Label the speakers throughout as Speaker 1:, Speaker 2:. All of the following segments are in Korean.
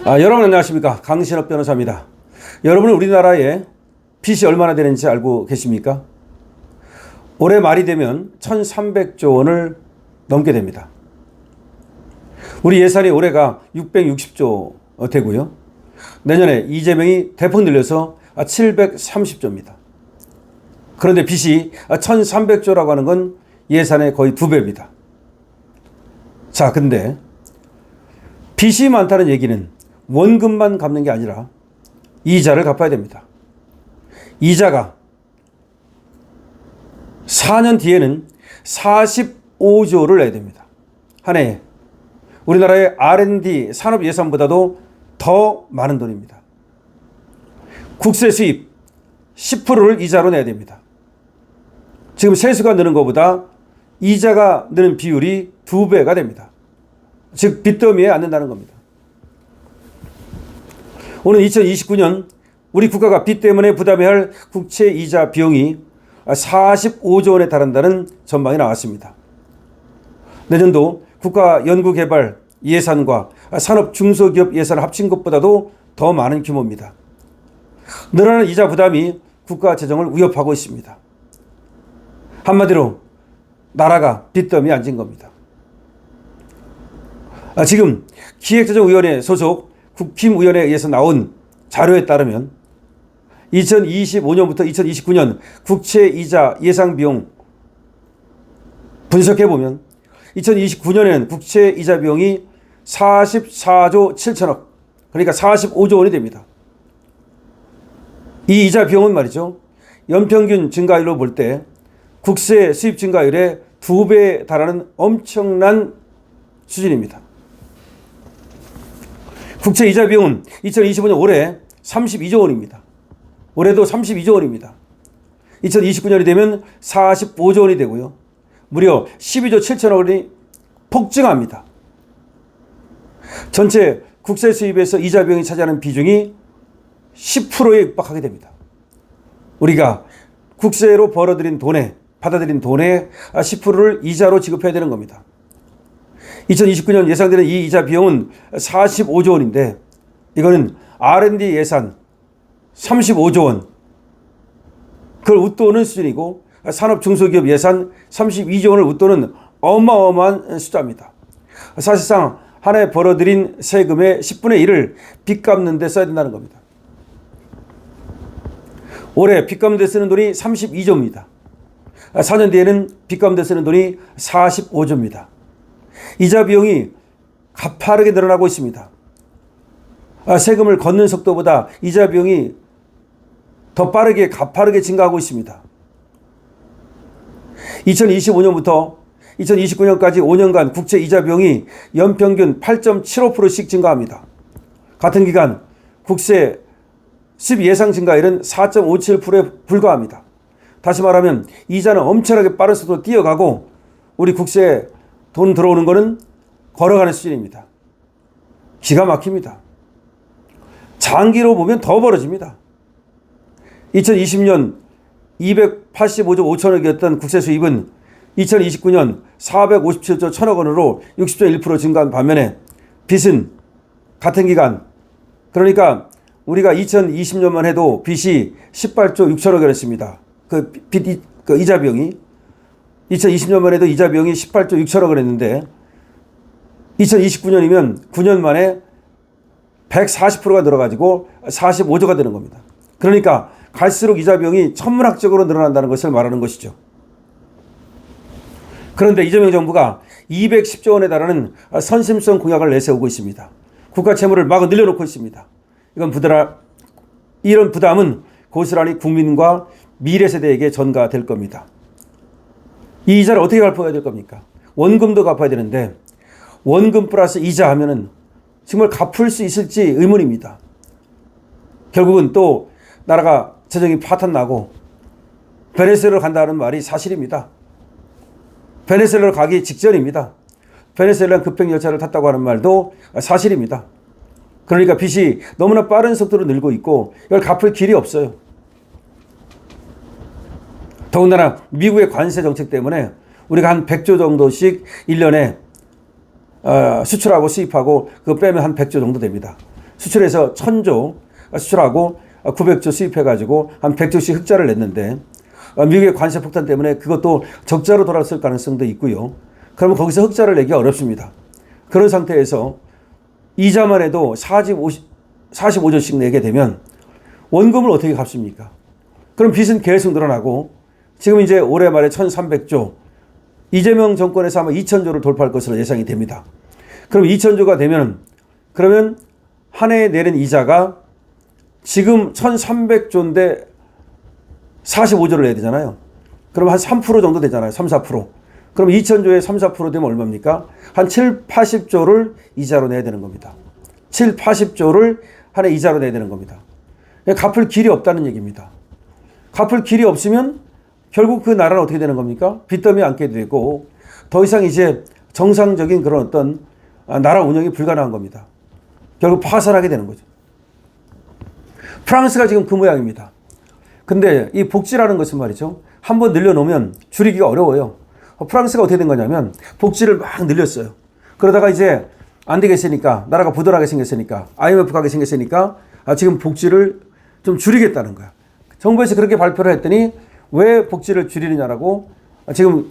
Speaker 1: 여러분 안녕하십니까? 강신업 변호사입니다. 여러분은 우리나라에 빚이 얼마나 되는지 알고 계십니까? 올해 말이 되면 1,300조 원을 넘게 됩니다. 우리 예산이 올해가 660조 되고요. 내년에 이재명이 대폭 늘려서 730조입니다. 그런데 빚이 1,300조라고 하는 건 예산의 거의 2배입니다. 자, 근데 빚이 많다는 얘기는 원금만 갚는 게 아니라 이자를 갚아야 됩니다. 이자가 4년 뒤에는 45조를 내야 됩니다. 한 해에. 우리나라의 R&D 산업 예산보다도 더 많은 돈입니다. 국세 수입 10%를 이자로 내야 됩니다. 지금 세수가 느는 것보다 이자가 느는 비율이 2배가 됩니다. 즉 빚더미에 앉는다는 겁니다. 오늘 2029년 우리 국가가 빚 때문에 부담해야 할 국채 이자 비용이 45조 원에 달한다는 전망이 나왔습니다. 내년도 국가 연구개발 예산과 산업 중소기업 예산을 합친 것보다도 더 많은 규모입니다. 늘어나는 이자 부담이 국가 재정을 위협하고 있습니다. 한마디로 나라가 빚더미에 앉은 겁니다. 지금 기획재정위원회 소속 국힘위원회에서 나온 자료에 따르면 2025년부터 2029년 국채이자 예상비용 분석해보면 2029년에는 국채이자 비용이 44조 7천억, 그러니까 45조 원이 됩니다. 이 이자 비용은 말이죠, 연평균 증가율로 볼 때 국세 수입 증가율의 2배에 달하는 엄청난 수준입니다. 국채 이자 비용은 2025년 올해 32조 원입니다. 올해도 32조 원입니다. 2029년이 되면 45조 원이 되고요. 무려 12조 7천억 원이 폭증합니다. 전체 국세 수입에서 이자 비용이 차지하는 비중이 10%에 육박하게 됩니다. 우리가 국세로 받아들인 돈의 10%를 이자로 지급해야 되는 겁니다. 2029년 예상되는 이 이자 비용은 45조 원인데 이거는 R&D 예산 35조 원, 그걸 웃도는 수준이고 산업 중소기업 예산 32조 원을 웃도는 어마어마한 숫자입니다. 사실상 한 해 벌어들인 세금의 10분의 1을 빚 갚는 데 써야 된다는 겁니다. 올해 빚 갚는 데 쓰는 돈이 32조입니다. 4년 뒤에는 빚 갚는 데 쓰는 돈이 45조입니다. 이자 비용이 가파르게 늘어나고 있습니다. 세금을 걷는 속도보다 이자 비용이 더 빠르게 가파르게 증가하고 있습니다. 2025년부터 2029년까지 5년간 국채 이자 비용이 연평균 8.75%씩 증가합니다. 같은 기간 국세 수입 예상 증가율은 4.57%에 불과합니다. 다시 말하면 이자는 엄청나게 빠른 속도로 뛰어가고 우리 국세에 돈 들어오는 거는 걸어가는 수준입니다. 기가 막힙니다. 장기로 보면 더 벌어집니다. 2020년 285조 5천억이었던 국세 수입은 2029년 457조 1천억 원으로 60.1% 증가한 반면에 빚은 같은 기간, 그러니까 우리가 2020년만 해도 빚이 18조 6천억 원이었습니다. 그 이자 비용이 2020년만 해도 이자 비용이 18조 6천억 원 했는데 2029년이면 9년 만에 140%가 늘어가지고 45조가 되는 겁니다. 그러니까 갈수록 이자 비용이 천문학적으로 늘어난다는 것을 말하는 것이죠. 그런데 이재명 정부가 210조 원에 달하는 선심성 공약을 내세우고 있습니다. 국가 채무를 마구 늘려놓고 있습니다. 이런 부담은 고스란히 국민과 미래 세대에게 전가될 겁니다. 이 이자를 어떻게 갚아야 될 겁니까? 원금도 갚아야 되는데 원금 플러스 이자 하면은 정말 갚을 수 있을지 의문입니다. 결국은 또 나라가 재정이 파탄나고 베네수엘라로 간다는 말이 사실입니다. 베네수엘라로 가기 직전입니다. 베네수엘라 급행 열차를 탔다고 하는 말도 사실입니다. 그러니까 빚이 너무나 빠른 속도로 늘고 있고 이걸 갚을 길이 없어요. 더군다나 미국의 관세 정책 때문에 우리가 한 100조 정도씩 1년에 수출하고 수입하고 그거 빼면 한 100조 정도 됩니다. 수출해서 1000조 수출하고 900조 수입해가지고 한 100조씩 흑자를 냈는데 미국의 관세 폭탄 때문에 그것도 적자로 돌아설 가능성도 있고요. 그러면 거기서 흑자를 내기 어렵습니다. 그런 상태에서 이자만 해도 45조씩 내게 되면 원금을 어떻게 갚습니까? 그럼 빚은 계속 늘어나고 지금 이제 올해 말에 1300조, 이재명 정권에서 아마 2000조를 돌파할 것으로 예상이 됩니다. 그럼 2000조가 되면 그러면 한 해에 내는 이자가 지금 1300조인데 45조를 내야 되잖아요. 그럼 한 3% 정도 되잖아요. 3, 4%. 그럼 2000조에 3, 4% 되면 얼마입니까? 한 7, 80조를 이자로 내야 되는 겁니다. 7, 80조를 한 해 이자로 내야 되는 겁니다. 갚을 길이 없다는 얘기입니다. 갚을 길이 없으면 결국 그 나라는 어떻게 되는 겁니까? 빚더미에 앉게 되고 더 이상 이제 정상적인 그런 어떤 나라 운영이 불가능한 겁니다. 결국 파산하게 되는 거죠. 프랑스가 지금 그 모양입니다. 근데 이 복지라는 것은 말이죠. 한번 늘려놓으면 줄이기가 어려워요. 프랑스가 어떻게 된 거냐면 복지를 막 늘렸어요. 그러다가 이제 안 되겠으니까 나라가 부도나게 생겼으니까 IMF 가게 생겼으니까 지금 복지를 좀 줄이겠다는 거야. 정부에서 그렇게 발표를 했더니 왜 복지를 줄이느냐라고 지금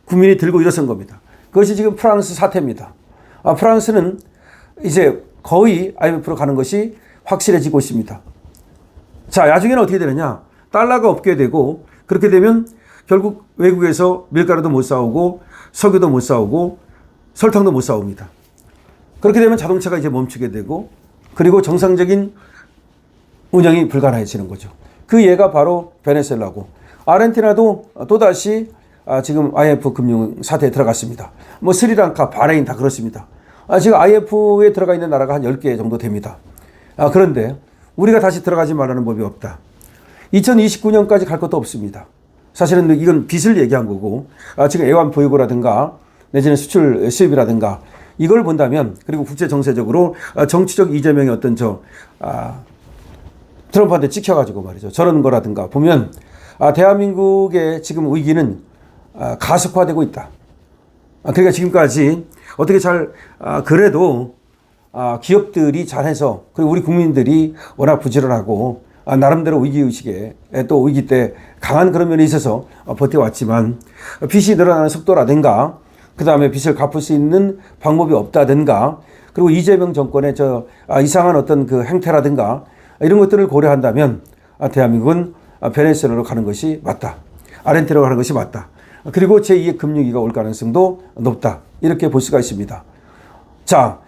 Speaker 1: 국민이 들고 일어선 겁니다. 그것이 지금 프랑스 사태입니다. 프랑스는 이제 거의 IMF로 가는 것이 확실해지고 있습니다. 자, 나중에는 어떻게 되느냐? 달러가 없게 되고 그렇게 되면 결국 외국에서 밀가루도 못 사오고 석유도 못 사오고 설탕도 못 사옵니다. 그렇게 되면 자동차가 이제 멈추게 되고 그리고 정상적인 운영이 불가능해지는 거죠. 그 예가 바로 베네수엘라고 아르헨티나도 또다시 지금 IMF 금융 사태에 들어갔습니다. 뭐 스리랑카, 바레인 다 그렇습니다. 지금 IMF에 들어가 있는 나라가 한 10개 정도 됩니다. 그런데 우리가 다시 들어가지 말라는 법이 없다. 2029년까지 갈 것도 없습니다. 사실은 이건 빚을 얘기한 거고 지금 애완 보유고라든가 내지는 수출 수입이라든가 이걸 본다면 그리고 국제 정세적으로 정치적 이재명의 어떤 트럼프한테 찍혀가지고 말이죠. 저런 거라든가 보면 대한민국의 지금 위기는 가속화되고 있다. 그러니까 지금까지 어떻게 그래도 기업들이 잘해서 그리고 우리 국민들이 워낙 부지런하고 나름대로 위기의식에 또 위기 때 강한 그런 면이 있어서 버텨왔지만 빚이 늘어나는 속도라든가 그 다음에 빚을 갚을 수 있는 방법이 없다든가 그리고 이재명 정권의 이상한 어떤 그 행태라든가 이런 것들을 고려한다면 대한민국은 베네수엘라로 가는 것이 맞다. 아르헨티나로 가는 것이 맞다. 그리고 제2의 금융위기가 올 가능성도 높다. 이렇게 볼 수가 있습니다. 자,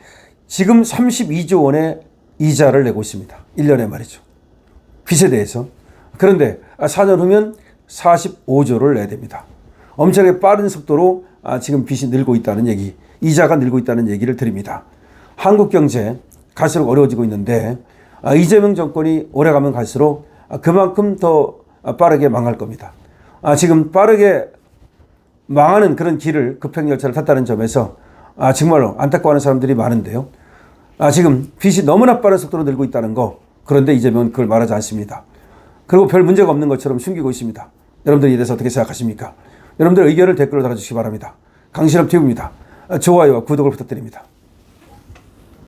Speaker 1: 지금 32조 원의 이자를 내고 있습니다. 1년에 말이죠. 빚에 대해서. 그런데 4년 후면 45조를 내야 됩니다. 엄청나게 빠른 속도로 지금 빚이 늘고 있다는 얘기, 이자가 늘고 있다는 얘기를 드립니다. 한국 경제 갈수록 어려워지고 있는데 이재명 정권이 오래가면 갈수록 그만큼 더 빠르게 망할 겁니다. 지금 빠르게 망하는 그런 길을 급행열차를 탔다는 점에서 정말로 안타까워하는 사람들이 많은데요. 지금 빚이 너무나 빠른 속도로 늘고 있다는 거 그런데 이재명은 그걸 말하지 않습니다. 그리고 별 문제가 없는 것처럼 숨기고 있습니다. 여러분들 이 대해서 어떻게 생각하십니까? 여러분들 의견을 댓글로 달아주시기 바랍니다. 강신업 TV입니다. 좋아요와 구독을 부탁드립니다.